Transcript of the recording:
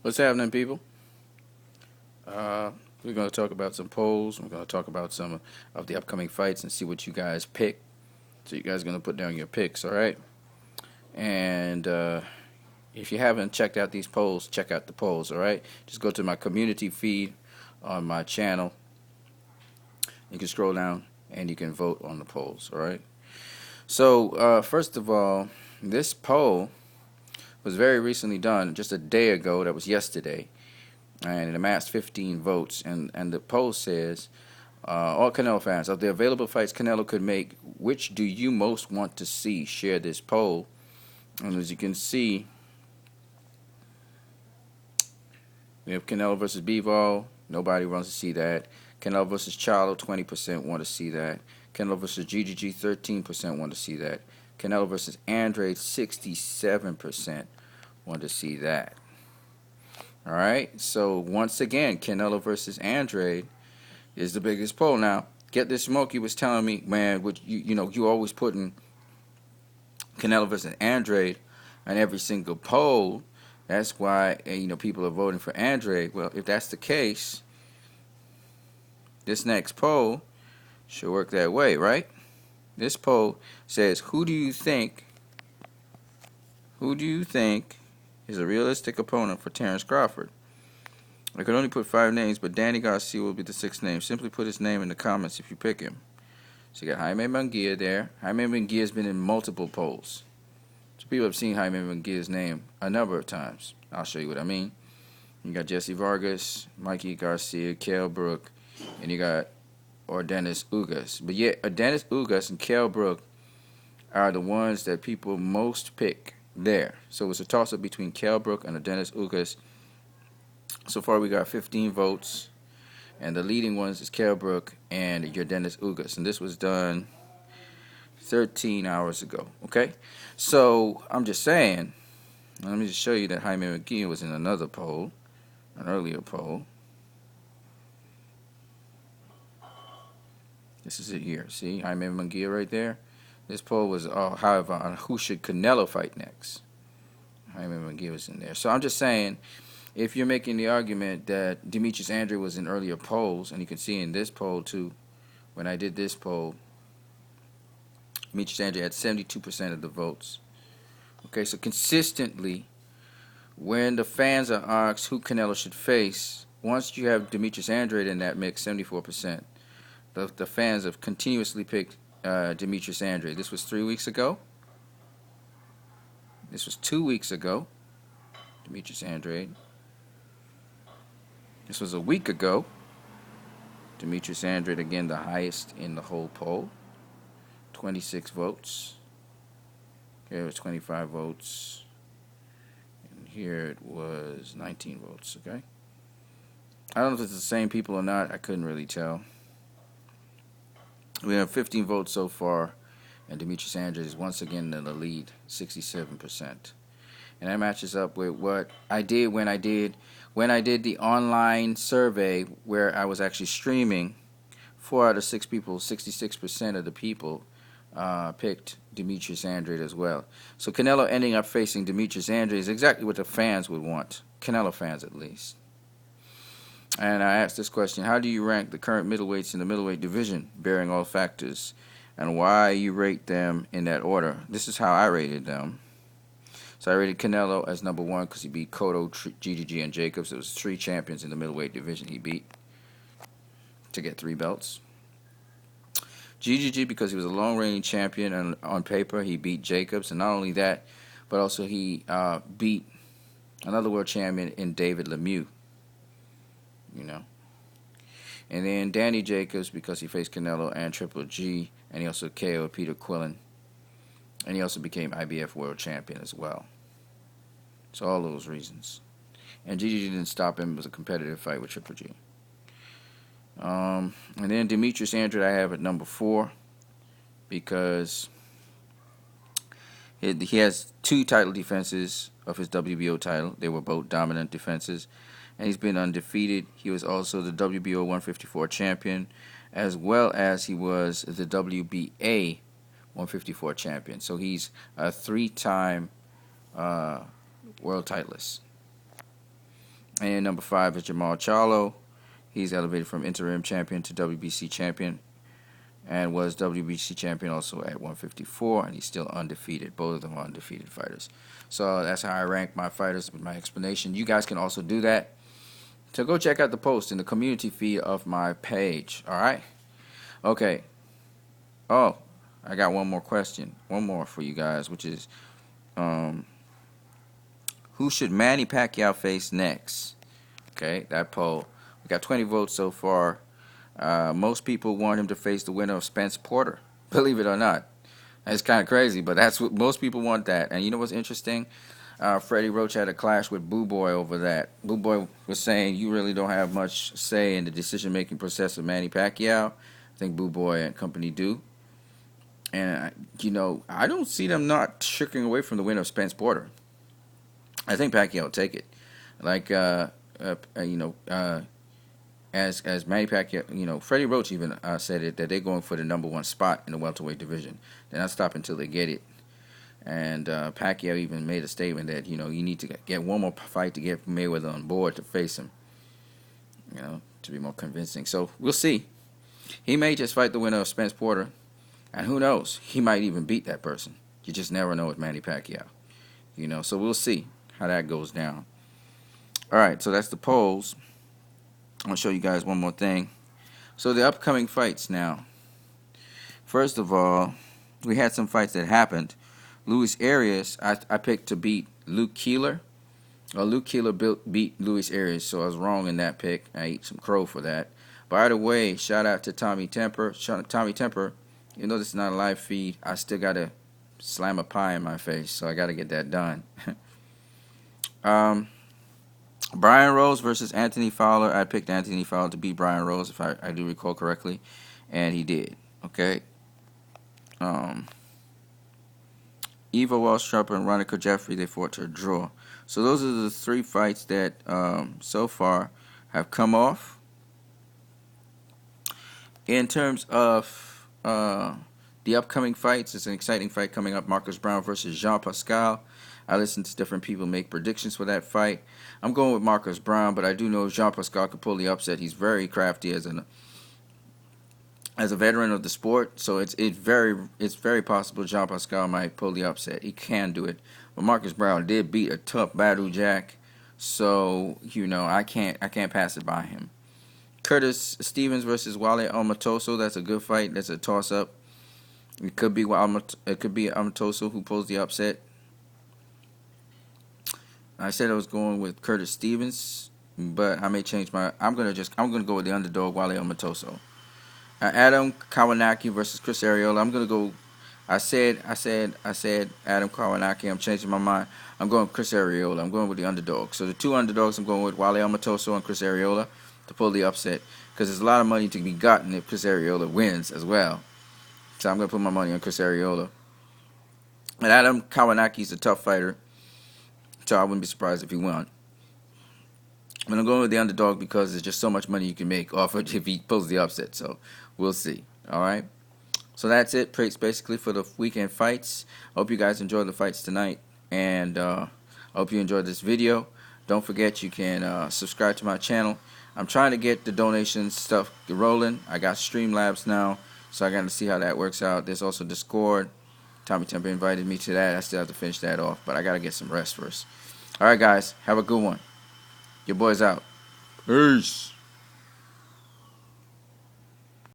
What's happening, people? Uh, we're going to talk about some polls. We're going to talk about some of the upcoming fights and see what you guys pick. So you guys are going to put down your picks, all right? And if you haven't checked out these polls, check out the polls, all right? Just go to my community feed on my channel. You can scroll down and you can vote on the polls, all right? So first of all, this poll was very recently done, just a day ago. That was yesterday. And it amassed 15 votes. And the poll says, all Canelo fans, of the available fights Canelo could make, which do you most want to see? Share this poll. And as you can see, we have Canelo versus Bivol. Nobody wants to see that. Canelo versus Charlo, 20% want to see that. Canelo versus GGG, 13% want to see that. Canelo versus Andrade, 67% want to see that. All right, so once again, Canelo versus Andrade is the biggest poll. Now, Get This Smokey was telling me, man, you always putting Canelo versus Andrade on every single poll. That's why people are voting for Andrade. Well, if that's the case, this next poll should work that way, right? This poll says, who do you think is a realistic opponent for Terence Crawford? I could only put 5 names, but Danny Garcia will be the 6th name. Simply put his name in the comments if you pick him. So you got Jaime Munguia there. Jaime Munguia has been in multiple polls. So people have seen Jaime Munguia's name a number of times. I'll show you what I mean. You got Jesse Vargas, Mikey Garcia, Kell Brook, and you got Ordenis Ugas. But yet, Ordenis Ugas and Kell Brook are the ones that people most pick there. So it's a toss-up between Kell Brook and Ordenis Ugas. So far, we got 15 votes, and the leading ones is Kell Brook and Yordenis Ugas, and this was done 13 hours ago. Okay, so I'm just saying. Let me just show you that Jaime Munguia was in another poll, an earlier poll. This is it here. See, Jaime Munguia right there. This poll was, however, on who should Canelo fight next. Jaime Munguia was in there. So I'm just saying, if you're making the argument that Demetrius Andrade was in earlier polls, and you can see in this poll too, when I did this poll, Demetrius Andrade had 72% of the votes. Okay, so consistently, when the fans are asked who Canelo should face, once you have Demetrius Andrade in that mix, 74%, the fans have continuously picked Demetrius Andrade. This was 3 weeks ago. This was 2 weeks ago, Demetrius Andrade. This was a week ago. Demetrius Andrade, again, the highest in the whole poll. 26 votes. Here it was 25 votes. And here it was 19 votes, okay? I don't know if it's the same people or not. I couldn't really tell. We have 15 votes so far, and Demetrius Andrade is once again in the lead, 67%. And that matches up with what I did when I did the online survey where I was actually streaming. 4 out of 6 people, 66% of the people, picked Demetrius Andrade as well. So Canelo ending up facing Demetrius Andrade is exactly what the fans would want, Canelo fans at least. And I asked this question: how do you rank the current middleweights in the middleweight division, bearing all factors, and why you rate them in that order? This is how I rated them. So I rated Canelo as number 1 because he beat Cotto, GGG, and Jacobs. It was 3 champions in the middleweight division he beat to get 3 belts. GGG because he was a long-reigning champion, and on paper he beat Jacobs. And not only that, but also he beat another world champion in David Lemieux. And then Danny Jacobs because he faced Canelo and Triple G, and he also KO'd Peter Quillen. And he also became IBF world champion as well. So all those reasons. And GGG didn't stop him. It was a competitive fight with Triple G. And then Demetrius Andrade I have at number 4 because he has 2 title defenses of his WBO title. They were both dominant defenses. And he's been undefeated. He was also the WBO 154 champion, as well as he was the WBA 154 champion. So he's a 3-time world titleist. And number 5 is Jamal Charlo. He's elevated from interim champion to WBC champion, and was WBC champion also at 154, and he's still undefeated. Both of them are undefeated fighters. So that's how I rank my fighters with my explanation. You guys can also do that. So go check out the post in the community feed of my page. All right? Okay. Oh, I got one more question. One more for you guys, which is, who should Manny Pacquiao face next? Okay, that poll. We got 20 votes so far. Most people want him to face the winner of Spence Porter. Believe it or not. It's kind of crazy, but that's what most people want that. And you know what's interesting? Freddie Roach had a clash with Boo Boy over that. Boo Boy was saying you really don't have much say in the decision-making process of Manny Pacquiao. I think Boo Boy and company do. And, I don't see them not shirking away from the winner of Spence Porter. I think Pacquiao will take it. Like, as Manny Pacquiao, Freddie Roach even said it, that they're going for the #1 spot in the welterweight division. They're not stopping until they get it. And Pacquiao even made a statement that, you need to get one more fight to get Mayweather on board to face him, to be more convincing. So we'll see. He may just fight the winner of Spence Porter, and who knows? He might even beat that person. You just never know with Manny Pacquiao. So we'll see how that goes down. All right, so that's the polls. I'm going to show you guys one more thing. So the upcoming fights now. First of all, we had some fights that happened. Luis Arias, I picked to beat Luke Keeler. Luke Keeler beat Luis Arias, so I was wrong in that pick. I ate some crow for that. By the way, shout out to Tommy Temper. Tommy Temper, this is not a live feed. I still got to slam a pie in my face, so I got to get that done. Brian Rose versus Anthony Fowler. I picked Anthony Fowler to beat Brian Rose, if I do recall correctly, and he did. Okay. Eva Walstrop and Ronica Jeffrey, they fought to a draw. So those are the 3 fights that so far have come off. In terms of the upcoming fights, it's an exciting fight coming up. Marcus Brown versus Jean Pascal. I listened to different people make predictions for that fight. I'm going with Marcus Brown, but I do know Jean Pascal could pull the upset. He's very crafty as a veteran of the sport, so it's very possible Jean Pascal might pull the upset. He can do it, but Marcus Brown did beat a tough Badou Jack, so I can't pass it by him. Curtis Stevens versus Wale Almatoso. That's a good fight. That's a toss-up. It could be Almatoso who pulls the upset. I said I was going with Curtis Stevens, but I may change my. I'm gonna go with the underdog Wale Almatoso. Adam Kawanaki versus Chris Arreola. I'm gonna go. I said Adam Kawanaki. I'm changing my mind. I'm going with Chris Arreola. I'm going with the underdog. So the 2 underdogs, I'm going with Wale Almatoso and Chris Arreola to pull the upset, because there's a lot of money to be gotten if Chris Arreola wins as well. So I'm gonna put my money on Chris Arreola. And Adam Kawanaki is a tough fighter, so I wouldn't be surprised if he won. But I'm going with the underdog because there's just so much money you can make off it if he pulls the upset. So we'll see. All right. So that's it, basically, for the weekend fights. I hope you guys enjoyed the fights tonight, and I hope you enjoyed this video. Don't forget you can subscribe to my channel. I'm trying to get the donation stuff rolling. I got Streamlabs now, so I got to see how that works out. There's also Discord. Tommy Temper invited me to that. I still have to finish that off, but I got to get some rest first. All right, guys. Have a good one. Your boy's out. Peace.